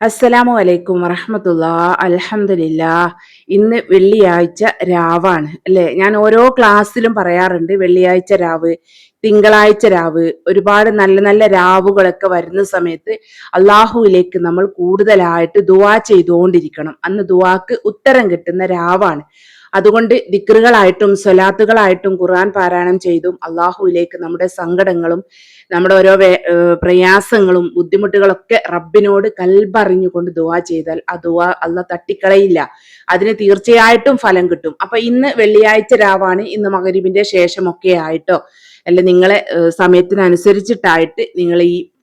അസ്സലാമു അലൈക്കും വറഹ്മത്തുള്ളാ. അൽഹംദുലില്ലാ. ഇന്ന് വെള്ളിയാഴ്ച രാവാണ് അല്ലെ. ഞാൻ ഓരോ ക്ലാസ്സിലും പറയാറുണ്ട് വെള്ളിയാഴ്ച രാവ്, തിങ്കളാഴ്ച രാവ്, ഒരുപാട് നല്ല നല്ല രാവുകളൊക്കെ വരുന്ന സമയത്ത് അള്ളാഹുവിലേക്ക് നമ്മൾ കൂടുതലായിട്ട് ദുആ ചെയ്തുകൊണ്ടിരിക്കണം. അന്ന് ദുആക്ക് ഉത്തരം കിട്ടുന്ന രാവാണ്. അതുകൊണ്ട് ദിക്റുകളായിട്ടും സ്വലാത്തുകളായിട്ടും ഖുർആൻ പാരായണം ചെയ്തും അള്ളാഹുവിലേക്ക് നമ്മുടെ സങ്കടങ്ങളും നമ്മുടെ ഓരോ പ്രയാസങ്ങളും ബുദ്ധിമുട്ടുകളൊക്കെ റബ്ബിനോട് കൽബറിഞ്ഞുകൊണ്ട് ദുആ ചെയ്താൽ ആ ദുആ അള്ളാഹ് തട്ടിക്കളയില്ല. അതിന് തീർച്ചയായിട്ടും ഫലം കിട്ടും. അപ്പൊ ഇന്ന് വെള്ളിയാഴ്ച രാവാണ്. ഇന്ന് മഗ്‌രിബിന്റെ ശേഷമൊക്കെ ആയിട്ടോ അല്ല നിങ്ങളെ സമയത്തിനനുസരിച്ചിട്ടായിട്ട് നിങ്ങൾ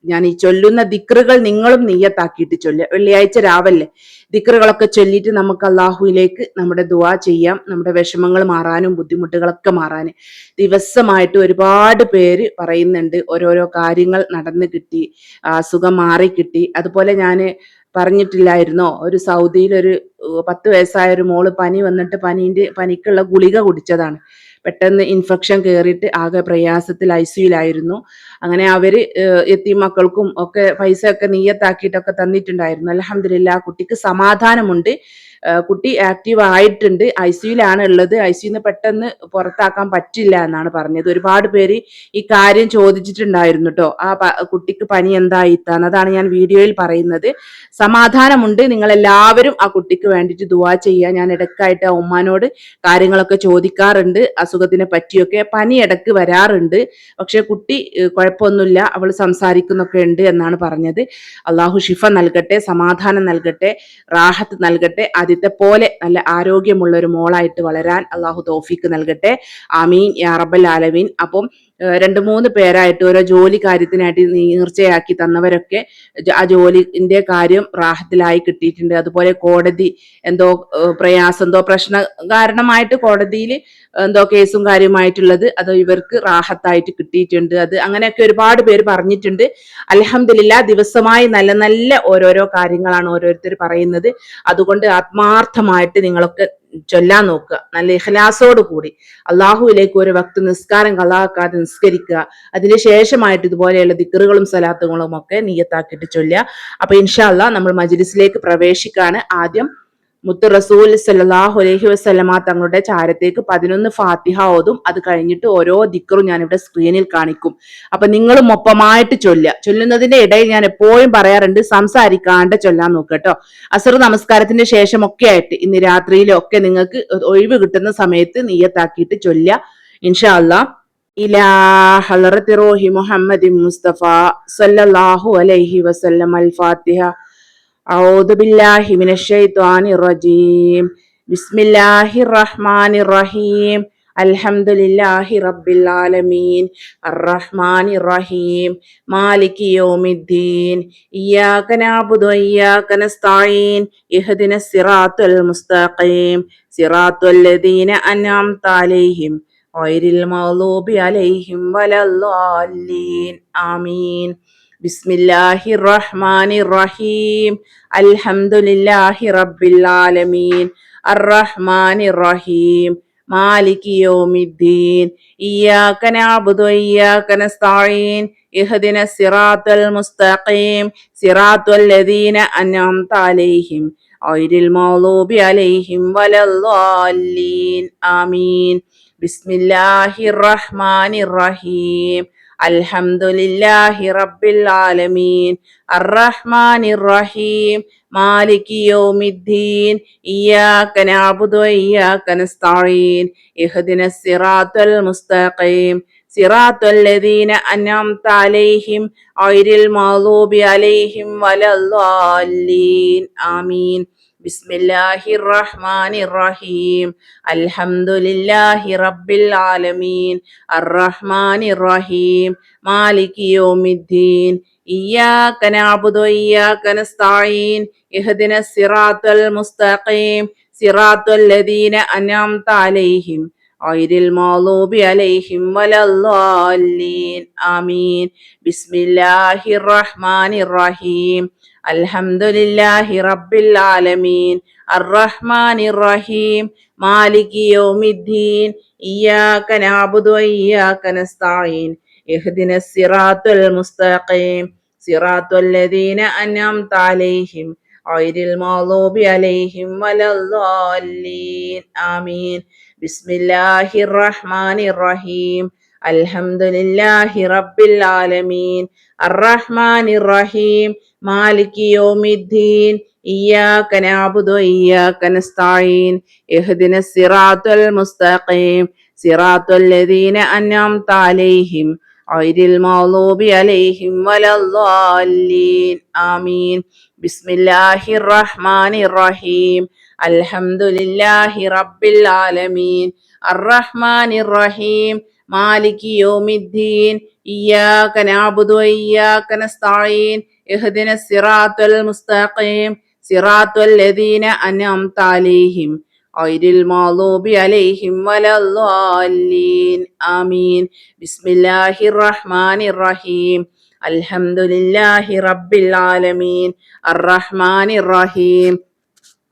ഞാൻ ഈ ചൊല്ലുന്ന ദിക്റുകൾ നിങ്ങളും നിയ്യത്താക്കിയിട്ട് ചൊല്ലുക. വെള്ളിയാഴ്ച രാവല്ലേ, ദിക്റുകളൊക്കെ ചൊല്ലിയിട്ട് നമുക്ക് അള്ളാഹുവിലേക്ക് നമ്മുടെ ദുആ ചെയ്യാം. നമ്മുടെ വിഷമങ്ങൾ മാറാനും ബുദ്ധിമുട്ടുകളൊക്കെ മാറാനും ദിവസമായിട്ട് ഒരുപാട് പേര് പറയുന്നുണ്ട് ഓരോരോ കാര്യങ്ങൾ നടന്നു കിട്ടി, അസുഖം മാറി കിട്ടി. അതുപോലെ ഞാൻ പറഞ്ഞിട്ടില്ലായിരുന്നോ, ഒരു സൗദിയിൽ ഒരു 10 വയസ്സായ ഒരു മോള് പനി വന്നിട്ട് പനിക്കുള്ള ഗുളിക കുടിച്ചതാണ്. പെട്ടെന്ന് ഇൻഫെക്ഷൻ കയറിയിട്ട് ആകെ പ്രയാസത്തിൽ ഐസിയുലായിരുന്നു. അങ്ങനെ അവര് യത്തീം മക്കൾക്കും ഒക്കെ പൈസ ഒക്കെ നിയ്യത്താക്കിയിട്ടൊക്കെ തന്നിട്ടുണ്ടായിരുന്നു. അൽഹംദുലില്ലാ, കുട്ടിക്ക് സമാധാനമുണ്ട്. കുട്ടി ആക്റ്റീവ് ആയിട്ടുണ്ട്. ഐസിയുലാണ് ഉള്ളത്. ഐസിയുന്ന് പെട്ടെന്ന് പുറത്താക്കാൻ പറ്റില്ല എന്നാണ് പറഞ്ഞത്. ഒരുപാട് പേര് ഈ കാര്യം ചോദിച്ചിട്ടുണ്ടായിരുന്നു കേട്ടോ. കുട്ടിക്ക് പനി എന്തായിത്താന്ന്, അതാണ് ഞാൻ വീഡിയോയിൽ പറയുന്നത്. സമാധാനമുണ്ട്. നിങ്ങൾ എല്ലാവരും ആ കുട്ടിക്ക് വേണ്ടിയിട്ട് ദുആ ചെയ്യുക. ഞാൻ ഇടയ്ക്കായിട്ട് ആ ഉമ്മാനോട് കാര്യങ്ങളൊക്കെ ചോദിക്കാറുണ്ട്, അസുഖത്തിനെ പറ്റിയൊക്കെ. പനി ഇടയ്ക്ക് വരാറുണ്ട്, പക്ഷെ കുട്ടി കുഴപ്പമൊന്നുമില്ല, അവൾ സംസാരിക്കുന്നൊക്കെ ഉണ്ട് എന്നാണ് പറഞ്ഞത്. അള്ളാഹു ഷിഫ നൽകട്ടെ, സമാധാനം നൽകട്ടെ, റാഹത്ത് നൽകട്ടെ. ആദ്യത്തെ പോലെ നല്ല ആരോഗ്യമുള്ള ഒരു മോളായിട്ട് വളരാൻ അള്ളാഹു തൗഫീക്ക് നൽകട്ടെ. ആമീൻ യാ റബ്ബൽ ആലമീൻ. അപ്പം 2-3 പേരായിട്ട് ഓരോ ജോലി കാര്യത്തിനായിട്ട് നീർച്ചയാക്കി തന്നവരൊക്കെ ആ ജോലിന്റെ കാര്യം റാഹത്തിലായി കിട്ടിയിട്ടുണ്ട്. അതുപോലെ കോടതി എന്തോ പ്രയാസം, എന്തോ പ്രശ്ന കാരണമായിട്ട് കോടതിയിൽ എന്തോ കേസും കാര്യമായിട്ടുള്ളത് അത് ഇവർക്ക് റാഹത്തായിട്ട് കിട്ടിയിട്ടുണ്ട്. അത് അങ്ങനെയൊക്കെ ഒരുപാട് പേര് പറഞ്ഞിട്ടുണ്ട്. അൽഹംദുലില്ലാ, ദിവസമായി നല്ല നല്ല ഓരോരോ കാര്യങ്ങളാണ് ഓരോരുത്തർ പറയുന്നത്. അതുകൊണ്ട് ആത്മാർത്ഥമായിട്ട് നിങ്ങളൊക്കെ ചൊല്ലാൻ നോക്കുക, നല്ല ഇഖ്ലാസോട് കൂടി. അള്ളാഹുവിലേക്ക് ഒരു വക്ത് നിസ്കാരം കളാക്കാതെ നിസ്കരിക്കുക. അതിന് ശേഷമായിട്ട് ഇതുപോലെയുള്ള ദിക്റുകളും സലാത്തുകളും ഒക്കെ നിയ്യത്താക്കിയിട്ട് ചൊല്ലുക. അപ്പൊ ഇൻഷാ അല്ലാഹ് നമ്മൾ മജ്ലിസിലേക്ക് പ്രവേശിക്കാണ്. ആദ്യം മുത്ത് റസൂൽ സല്ലല്ലാഹു അലൈഹി വസല്ലമ തങ്ങളുടെ ചാരത്തേക്ക് 11 ഫാത്തിഹ ഓതും. അത് കഴിഞ്ഞിട്ട് ഓരോ ദിക്റും ഞാൻ ഇവിടെ സ്ക്രീനിൽ കാണിക്കും. അപ്പൊ നിങ്ങളും ഒപ്പമായിട്ട് ചൊല്ലുന്നതിന്റെ ഇടയിൽ ഞാൻ എപ്പോഴും പറയാറുണ്ട്, സംസാരിക്കാണ്ട് ചൊല്ലാൻ നോക്കുക കേട്ടോ. അസർ നമസ്കാരത്തിന്റെ ശേഷം ഒക്കെ ആയിട്ട് ഇന്ന് രാത്രിയിലും ഒക്കെ നിങ്ങൾക്ക് ഒഴിവ് കിട്ടുന്ന സമയത്ത് നിയ്യത്താക്കിയിട്ട് ചൊല്ലുക ഇൻഷാ അല്ലാഹ്. ഇലാ ഹളറത്തി റൂഹി മുഹമ്മദിൻ മുസ്തഫ സല്ലല്ലാഹു അലൈഹി വസല്ലം. അൽ ഫാത്തിഹ. أعوذ بالله من الشيطان الرجيم. بسم الله الرحمن الرحيم. الحمد لله رب العالمين الرحمن الرحيم مالك يوم الدين إياك نعبد وإياك نستعين اهدنا الصراط المستقيم صراط الذين أنعمت عليهم غير المغضوب عليهم ولا الضالين آمين. ബിസ്മില്ലാഹിർ റഹ്മാനിർ റഹീം. അൽഹംദുലില്ലാഹി റബ്ബിൽ ആലമീൻ അർറഹ്മാനിർ റഹീം മാലികി യൗമിദ്ദീൻ ഇയ്യാക നഅ്ബുദു വഇയ്യാക നസ്തഈൻ ഇഹ്ദിനസ് സിറാത്തൽ മുസ്തഖീം സിറാത്തൽ ലദീന അൻഅംത അലൈഹിം ഗൈറിൽ മഗ്ദൂബി അലൈഹിം വലദ്ദാല്ലീൻ ആമീൻ. ബിസ്മില്ലാഹിർ റഹ്മാനിർ റഹീം. അൽഹംദുലില്ലാഹി റബ്ബിൽ ആലമീൻ അർറഹ്മാനിർ റഹീം മാലികി യൗമിദ്ദീൻ ഇയ്യാക നഅ്ബുദു വഇയ്യാക നസ്തഈൻ ഇഹ്ദിനസ് സിറാത്തൽ മുസ്തഖീം സിറാത്തൽ ലദീന അൻഅംത അലൈഹിം ഗൈറിൽ മഗ്ദൂബി അലൈഹിം വലദ്ദാല്ലീൻ ആമീൻ. ബിസ്മില്ലാഹിർ റഹ്മാനിർ റഹീം. അൽഹംദുലില്ലാഹി റബ്ബിൽ ആലമീൻ അർറഹ്മാനിർ റഹീം മാലികി യൗമിദ്ദീൻ ഇയ്യാക നഅ്ബുദു വഇയ്യാക നസ്തഈൻ ഇഹ്ദിനസ് സിറാത്തൽ മുസ്തഖീം സിറാത്തൽ ലദീന അൻഅംത അലൈഹിം ഗൈറിൽ മഗ്ദൂബി അലൈഹിം വലദ്ദാല്ലീൻ ആമീൻ. ബിസ്മില്ലാഹിർ റഹ്മാനിർ റഹീം. അൽഹംദുലില്ലാഹി റബ്ബിൽ ആലമീൻ അർറഹ്മാനിർ റഹീം മാലികി യൗമിദ്ദീൻ ഇയ്യാക നഅ്ബുദു വഇയ്യാക നസ്തഈൻ ഇഹ്ദിനസ് സിറാത്തൽ മുസ്തഖീം സിറാത്തൽ ലദീന അൻഅംത അലൈഹിം غير المغضوب عليهم ولا الضالين آمين. بسم الله الرحمن الرحيم. الحمد لله رب العالمين الرحمن الرحيم مالك يوم الدين إياك نعبد وإياك نستعين اهدنا الصراط المستقيم صراط الذين أنعمت عليهم غير المغضوب عليهم ولا الضالين آمين. بسم الله الرحمن الرحيم الحمد لله رب العالمين الرحمن الرحيم مالك يوم الدين إياك نعبد وإياك نستعين اهدنا الصراط المستقيم صراط الذين أنعمت عليهم غير المغضوب عليهم ولا الضالين آمين. بسم الله الرحمن الرحيم الحمد لله رب العالمين الرحمن الرحيم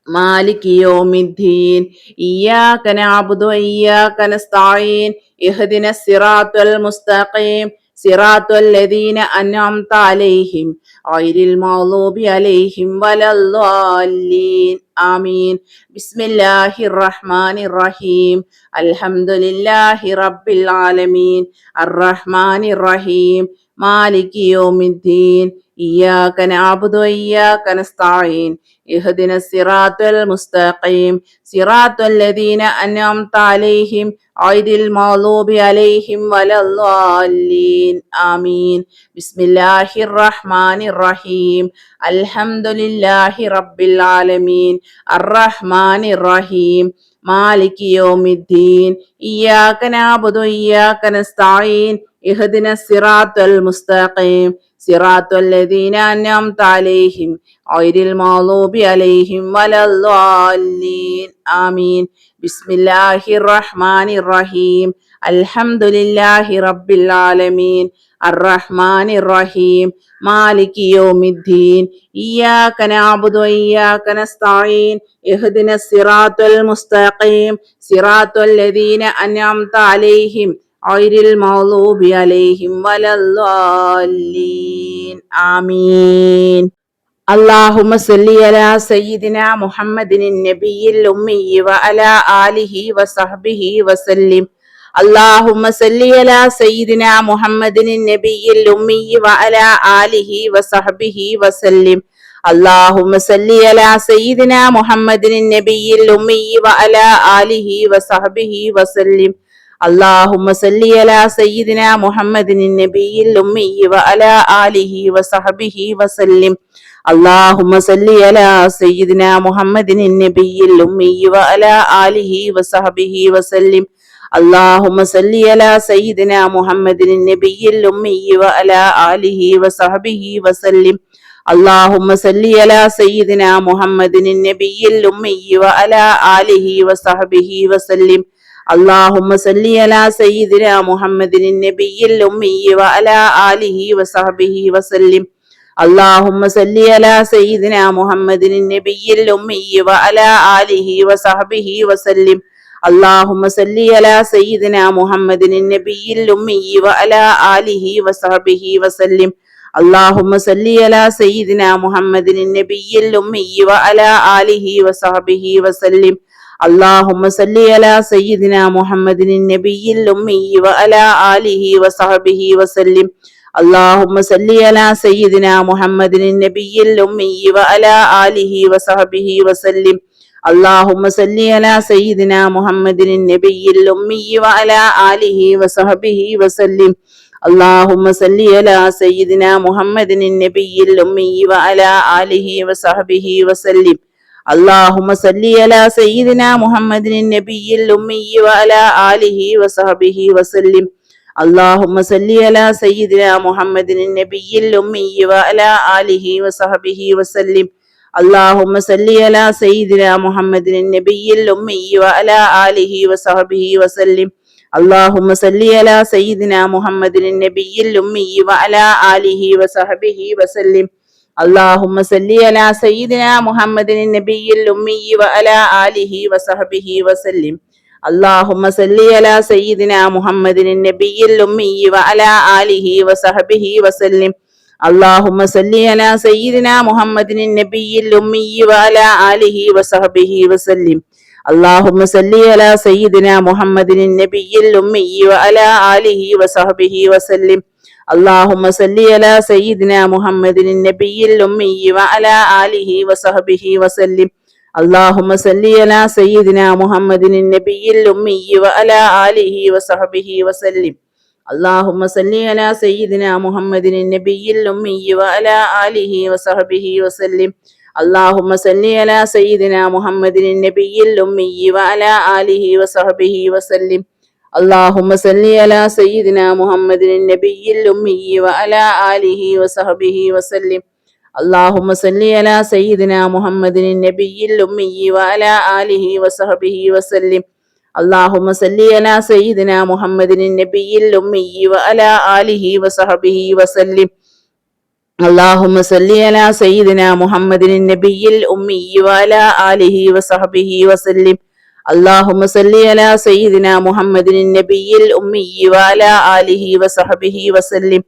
مالك يوم الدين إياك نعبد وإياك نستعين اهدنا الصراط المستقيم صراط الذين أنعمت عليهم غير المغضوب عليهم ولا الضالين آمين. بسم الله الرحمن الرحيم الحمد لله رب العالمين الرحمن الرحيم مالك يوم الدين إياك نعبد وإياك نستعين اهدنا الصراط المستقيم صراط الذين أنعمت عليهم غير المغضوب عليهم ولا الضالين آمين. بسم الله الرحمن الرحيم الحمد لله رب العالمين الرحمن الرحيم مالك يوم الدين إياك نعبد وإياك نستعين اهدنا الصراط المستقيم صراط الذين أنعمت عليهم غير المغضوب عليهم ولا الضالين آمين. بسم الله الرحمن الرحيم الحمد لله رب العالمين الرحمن الرحيم مالك يوم الدين إياك نعبد وإياك نستعين اهدنا الصراط المستقيم صراط الذين أنعمت عليهم غير المغضوب عليهم ولا الضالين آمين. اللهم صل على سيدنا محمد النبي الأمي وعلى آله وصحبه وسلم. اللهم صل على سيدنا محمد النبي الأمي وعلى آله وصحبه وسلم. اللهم صل على سيدنا محمد النبي الأمي وعلى آله وصحبه وسلم. اللهم صل على سيدنا محمد النبي الأمي وعلى آله وصحبه وسلم. اللهم صل على سيدنا محمد النبي الأمي وعلى آله وصحبه وسلم. اللهم صل على سيدنا محمد النبي الأمي وعلى آله وصحبه وسلم. اللهم صل على سيدنا محمد النبي الأمي وعلى آله وصحبه وسلم. اللهم صل على سيدنا محمد النبي الأمي وعلى آله وصحبه وسلم. اللهم صل على سيدنا محمد النبي الأمي وعلى آله وصحبه وسلم. اللهم صل على سيدنا محمد النبي الأمي وعلى آله وصحبه وسلم. اللهم صل على سيدنا محمد النبي الأمي وعلى آله وصحبه وسلم. اللهم صل على سيدنا محمد النبي الأمي وعلى آله وصحبه وسلم. اللهم صل على سيدنا محمد النبي الأمي وعلى آله وصحبه وسلم. اللهم صل على سيدنا محمد النبي الأمي وعلى آله وصحبه وسلم. اللهم صل على سيدنا محمد النبي الأمي وعلى آله وصحبه وسلم. اللهم صل على سيدنا محمد النبي الأمي وعلى آله وصحبه وسلم. اللهم صل على سيدنا محمد النبي الأمي وعلى آله وصحبه وسلم. اللهم صل على سيدنا محمد النبي الأمي وعلى آله وصحبه وسلم. اللهم صل على سيدنا محمد النبي الأمي وعلى آله وصحبه وسلم. اللهم صل على سيدنا محمد النبي الأمي وعلى آله وصحبه وسلم. اللهم صل على سيدنا محمد النبي الأمي وعلى آله وصحبه وسلم. اللهم صل على سيدنا محمد النبي الأمي وعلى آله وصحبه وسلم. اللهم صل على سيدنا محمد النبي الأمي وعلى آله وصحبه وسلم. اللهم صل على سيدنا محمد النبي الأمي وعلى آله وصحبه وسلم. اللهم صل على سيدنا محمد النبي الأمي وعلى آله وصحبه وسلم. اللهم صل على سيدنا محمد النبي الأمي وعلى آله وصحبه وسلم. اللهم صل على سيدنا محمد النبي الأمي وعلى آله وصحبه وسلم. اللهم صل على سيدنا محمد النبي الأمي وعلى آله وصحبه وسلم. اللهم صل على سيدنا محمد النبي الأمي وعلى آله وصحبه وسلم. اللهم صل على سيدنا محمد النبي الأمي وعلى آله وصحبه وسلم. اللهم صل على سيدنا محمد النبي الأمي وعلى آله وصحبه وسلم. اللهم صل على سيدنا محمد النبي الأمي وعلى آله وصحبه وسلم.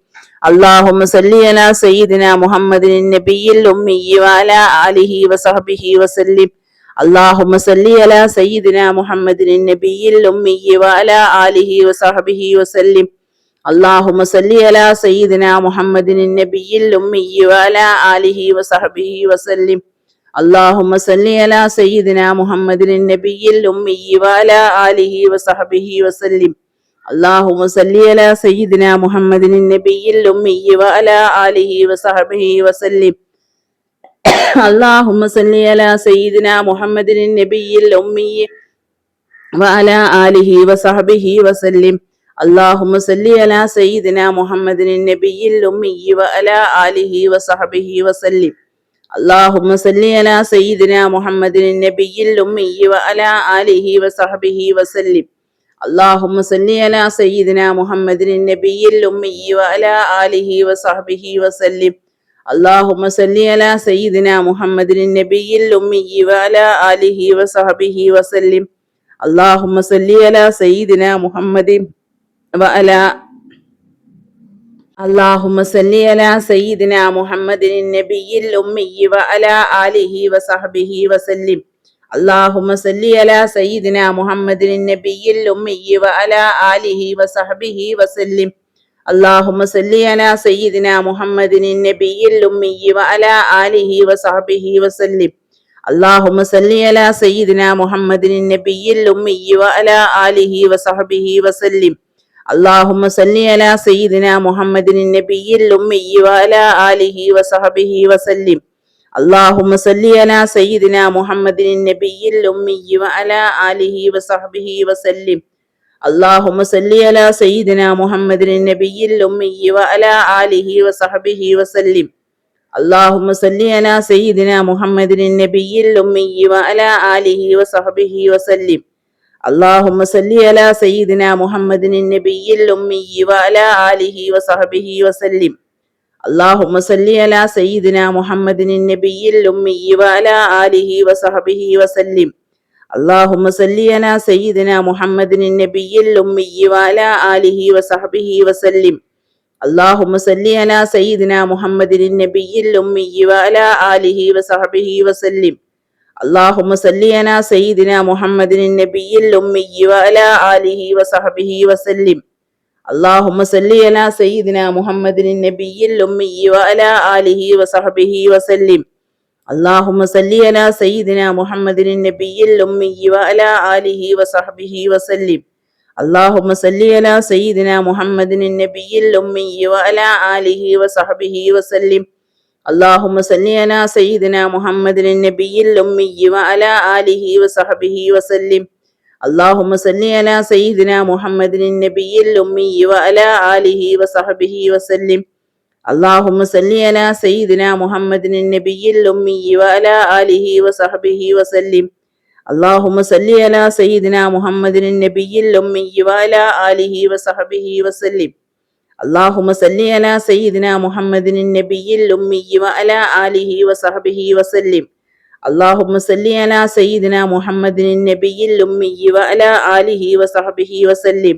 اللهم صل على سيدنا محمد النبي الأمي وعلى آله وصحبه وسلم. اللهم صل على سيدنا محمد النبي الأمي وعلى آله وصحبه وسلم. اللهم صل على سيدنا محمد النبي الأمي وعلى آله وصحبه وسلم. اللهم صل على سيدنا محمد النبي الأمي وعلى آله وصحبه وسلم. اللهم صل على سيدنا محمد النبي الأمي وعلى آله وصحبه وسلم. اللهم صل على سيدنا محمد النبي الأمي وعلى آله وصحبه وسلم. اللهم صل على سيدنا محمد النبي الأمي وعلى آله وصحبه وسلم. اللهم صل على سيدنا محمد النبي الأمي وعلى آله وصحبه وسلم. اللهم صل على سيدنا محمد النبي الأمي وعلى آله وصحبه وسلم. اللهم صل على سيدنا محمد النبي الأمي وعلى آله وصحبه وسلم. اللهم صل على سيدنا محمد وعلى اللهم صل على سيدنا محمد النبي الأمي وعلى آله وصحبه وسلم. اللهم صل على سيدنا محمد النبي الأمي وعلى آله وصحبه وسلم. اللهم صل على سيدنا محمد النبي الأمي وعلى آله وصحبه وسلم. اللهم صل على سيدنا محمد النبي الأمي وعلى آله وصحبه وسلم. اللهم صل على سيدنا محمد النبي الأمي وعلى آله وصحبه وسلم. اللهم صل على سيدنا محمد النبي الأمي وعلى آله وصحبه وسلم. اللهم صل على سيدنا محمد النبي الأمي وعلى آله وصحبه وسلم. اللهم صل على سيدنا محمد النبي الأمي وعلى آله وصحبه وسلم. اللهم صل على سيدنا محمد النبي الأمي وعلى آله وصحبه وسلم. اللهم صل على سيدنا محمد النبي الأمي وعلى آله وصحبه وسلم. اللهم صل على سيدنا محمد النبي الأمي وعلى آله وصحبه وسلم. اللهم صل على سيدنا محمد النبي الأمي وعلى آله وصحبه وسلم. اللهم صل على سيدنا محمد النبي الأمي وعلى آله وصحبه وسلم. اللهم صل على سيدنا محمد النبي الأمي وعلى آله وصحبه وسلم. اللهم صل على سيدنا محمد النبي الأمي وعلى آله وصحبه وسلم. اللهم صل على سيدنا محمد النبي الأمي وعلى آله وصحبه وسلم. اللهم صل على سيدنا محمد النبي الأمي وعلى آله وصحبه وسلم. اللهم صل على سيدنا محمد النبي الأمي وعلى آله وصحبه وسلم. اللهم صل على سيدنا محمد النبي الأمي وعلى آله وصحبه وسلم. اللهم صل على سيدنا محمد النبي الأمي وعلى آله وصحبه وسلم. اللهم صل على سيدنا محمد النبي الأمي وعلى آله وصحبه وسلم. اللهم صل على سيدنا محمد النبي الأمي وعلى آله وصحبه وسلم.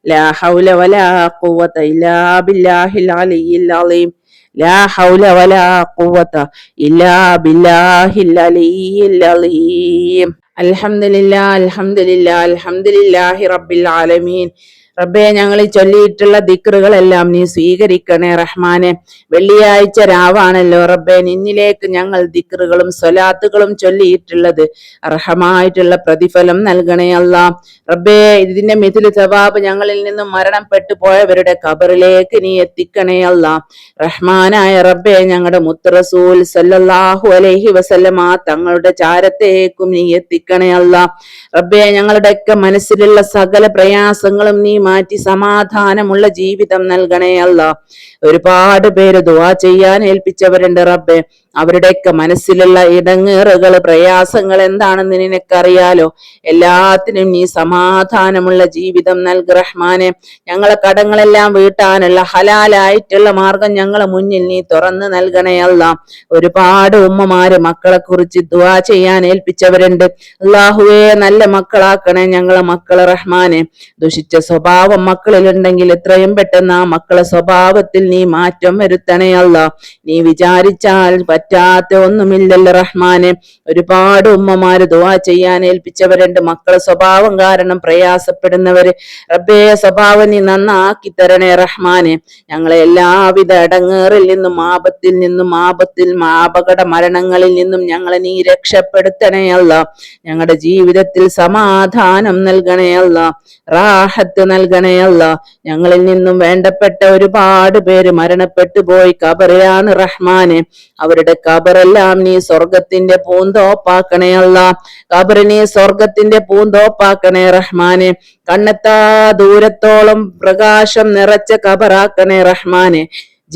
ലാ ഹൗല വലാ ഖുവത ഇല്ലാ ബില്ലാഹിൽ അലിയിൽ അലീം. ലാ ഹൗല വലാ ഖുവത ഇല്ലാ ബില്ലാഹിൽ അലിയിൽ അലീം. അൽഹംദുലില്ലാ അൽഹംദുലില്ലാ അൽഹംദുലില്ലാഹി റബ്ബിൽ ആലമീൻ. റബ്ബേ, ഞങ്ങൾ ഈ ചൊല്ലിയിട്ടുള്ള ദിക്റുകളെല്ലാം നീ സ്വീകരിക്കണേ റഹ്മാനെ. വെള്ളിയാഴ്ച രാവാണല്ലോ റബ്ബേ, നിന്നിലേക്ക് ഞങ്ങൾ ദിക്റുകളും സ്വലാത്തുകളും ചൊല്ലിയിട്ടുള്ളത്. അർഹമായിട്ടുള്ള പ്രതിഫലം നൽകണേ അല്ലാ. റബ്ബേ, ഇതിന്റെ മിഥില് സവാബ് ഞങ്ങളിൽ നിന്നും മരണപ്പെട്ടു പോയവരുടെ ഖബറിലേക്ക് നീ എത്തിക്കണേ അല്ലാ. റഹ്മാനായ റബ്ബേ, ഞങ്ങളുടെ മുത്ത് റസൂൽ സല്ലല്ലാഹു അലൈഹി വസല്ലമ തങ്ങളുടെ ചാരത്തേക്കും നീ എത്തിക്കണേ അല്ലാ. റബ്ബേ, ഞങ്ങളുടെയൊക്കെ മനസ്സിലുള്ള സകല പ്രയാസങ്ങളും നീ മാറ്റി സമാധാനമുള്ള ജീവിതം നൽകണേ അല്ലാ. ഒരുപാട് പേര് ദുആ ചെയ്യാൻ ഏൽപ്പിച്ചവരുണ്ട് റബ്ബേ. അവരുടെയൊക്കെ മനസ്സിലുള്ള ഇടങ്ങേറുകൾ, പ്രയാസങ്ങൾ എന്താണെന്ന് നിനക്കറിയാലോ. എല്ലാത്തിനും നീ സമാധാനമുള്ള ജീവിതം നൽക റഹ്മാനെ. ഞങ്ങളെ കടങ്ങളെല്ലാം വീട്ടാനുള്ള ഹലാലായിട്ടുള്ള മാർഗം ഞങ്ങളെ മുന്നിൽ നീ തുറന്നു നൽകണേ അല്ലാ. ഒരുപാട് ഉമ്മമാര് മക്കളെ കുറിച്ച് ദുആ ചെയ്യാൻ ഏൽപ്പിച്ചവരുണ്ട്. അല്ലാഹുവേ, നല്ല മക്കളാക്കണേ ഞങ്ങളെ മക്കളെ റഹ്മാനെ. ദുഷിച്ച സ്വഭാവം മക്കളിലുണ്ടെങ്കിൽ എത്രയും പെട്ടെന്ന് ആ മക്കളെ സ്വഭാവത്തിൽ നീ മാറ്റം വരുത്തണേ അല്ലാ. നീ വിചാരിച്ചാൽ പറ്റാത്ത ഒന്നുമില്ലല്ലോ റഹ്മാനെ. ഒരുപാട് ഉമ്മമാര് ദുആ ചെയ്യാൻ ഏൽപ്പിച്ചവരുണ്ട്. മക്കളെ സ്വഭാവം കാരണം പ്രയാസപ്പെടുന്നവര്. റബ്ബേ, സ്വഭാവം നീ നന്നാക്കി തരണേ റഹ്മാനെ. ഞങ്ങളെ എല്ലാവിധ ഇടങ്ങേറിൽ നിന്നും ആപത്തിൽ അപകട മരണങ്ങളിൽ നിന്നും ഞങ്ങളെ നീ രക്ഷപ്പെടുത്തണേ അല്ലാ. ഞങ്ങളുടെ ജീവിതത്തിൽ സമാധാനം നൽകണേ അല്ലാ. റാഹത്ത് നൽകണേ അല്ലാ. ഞങ്ങളിൽ നിന്നും വേണ്ടപ്പെട്ട ഒരുപാട് പേര് മരണപ്പെട്ടു പോയി ഖബറിലാണ് റഹ്മാനെ. അവരുടെ ഖബറെല്ലാം നീ സ്വർഗത്തിന്റെ പൂന്തോപ്പാക്കണേ അല്ലാ. ഖബറിനെ സ്വർഗത്തിന്റെ പൂന്തോപ്പാക്കണേ റഹ്മാനെ. കണ്ണെത്താ ദൂരത്തോളം പ്രകാശം നിറച്ച ഖബറാക്കണേ റഹ്മാനെ.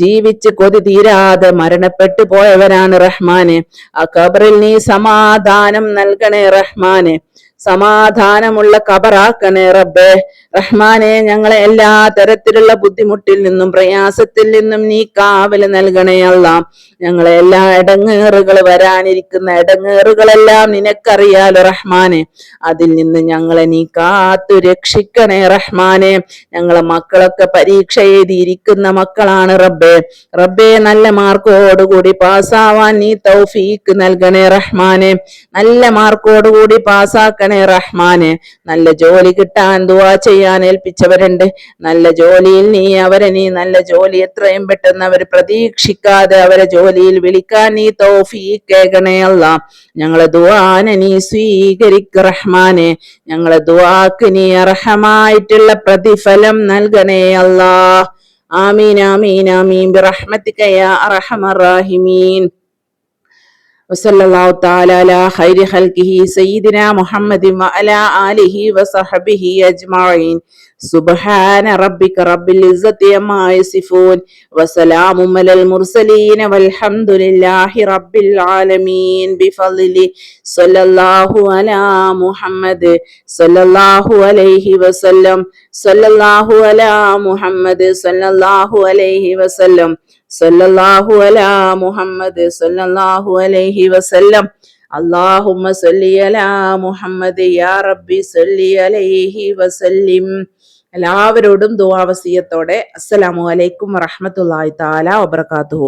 ജീവിച്ച് കൊതി തീരാതെ മരണപ്പെട്ടു പോയവരാണ് റഹ്മാനെ. ആ ഖബറിൽ നീ സമാധാനം നൽകണേ റഹ്മാനെ. സമാധാനമുള്ള ഖബറാക്കണേ റബ്ബേ റഹ്മാനെ. ഞങ്ങളെ എല്ലാ തരത്തിലുള്ള ബുദ്ധിമുട്ടിൽ നിന്നും പ്രയാസത്തിൽ നിന്നും നീ കാവല് നൽകണേ അല്ലാ. ഞങ്ങളെ എല്ലാ ഇടങ്ങേറുകൾ, വരാനിരിക്കുന്ന ഇടങ്ങേറുകളെല്ലാം നിനക്കറിയാലോ റഹ്മാനെ. അതിൽ നിന്ന് ഞങ്ങളെ നീ കാത്തു രക്ഷിക്കണേ റഹ്മാനെ. ഞങ്ങളെ മക്കളൊക്കെ പരീക്ഷ എഴുതിയിരിക്കുന്ന മക്കളാണ് റബ്ബേ. റബ്ബേ, നല്ല മാർക്കോടുകൂടി പാസ്സാവാൻ നീ തൗഫീക്ക് നൽകണേ റഹ്മാനെ. നല്ല മാർക്കോടുകൂടി പാസ്സാക്കണേ റഹ്മാനെ. നല്ല ജോലി കിട്ടാൻ ദുആ ചെയ്യാൻ ഏൽപ്പിച്ചവരുണ്ട്. നല്ല ജോലിയിൽ നീ നല്ല ജോലി എത്രയും പെട്ടെന്ന് അവർ പ്രതീക്ഷിക്കാതെ അവരെ ജോലിയിൽ വിളിക്കാൻ നീ തൗഫീഖേകണേ അല്ലാ. ഞങ്ങളെ ദുആനെ നീ സ്വീകരിക്ക റഹ്മാനെ. ഞങ്ങളെ ദുആക്ക് നീ അർഹമായിട്ടുള്ള പ്രതിഫലം നൽകണേ അല്ലാ. ആമീൻ ആമീൻ ആമീൻ ബിറഹ്മതിക യാ അർഹമർ റഹീമീൻ. വസല്ലല്ലാഹു തആല അലാ ഖൈരി ഖൽഖിഹി സയ്യിദിനാ മുഹമ്മദിൻ വഅലാ ആലിഹി വസഹബിഹി അജ്മഈൻ. സുബ്ഹാന റബ്ബിക റബ്ബിൽ ഇസ്സത്തി അമ്മാ യസിഫൂൻ വസലാമുൻ അലൽ മുർസലീൻ വൽഹംദുലില്ലാഹി റബ്ബിൽ ആലമീൻ. ബിഫദ്ലി സ്വല്ലല്ലാഹു അലാ മുഹമ്മദ് സ്വല്ലല്ലാഹു അലൈഹി വസല്ലം. സ്വല്ലല്ലാഹു അലാ മുഹമ്മദ് സ്വല്ലല്ലാഹു അലൈഹി വസല്ലം. സല്ലല്ലാഹു അലാ മുഹമ്മദ് സല്ലല്ലാഹു അലൈഹി വസല്ലം. അല്ലാഹുമ്മ സല്ലി അലാ മുഹമ്മദ് യാ റബ്ബി സല്ലി അലൈഹി വസല്ലിം. എല്ലാവരോടും ദുആ വസിയത്തോടെ അസ്സലാമു അലൈക്കും വറഹ്മത്തുള്ളാഹി തആല വബറകാതുഹു.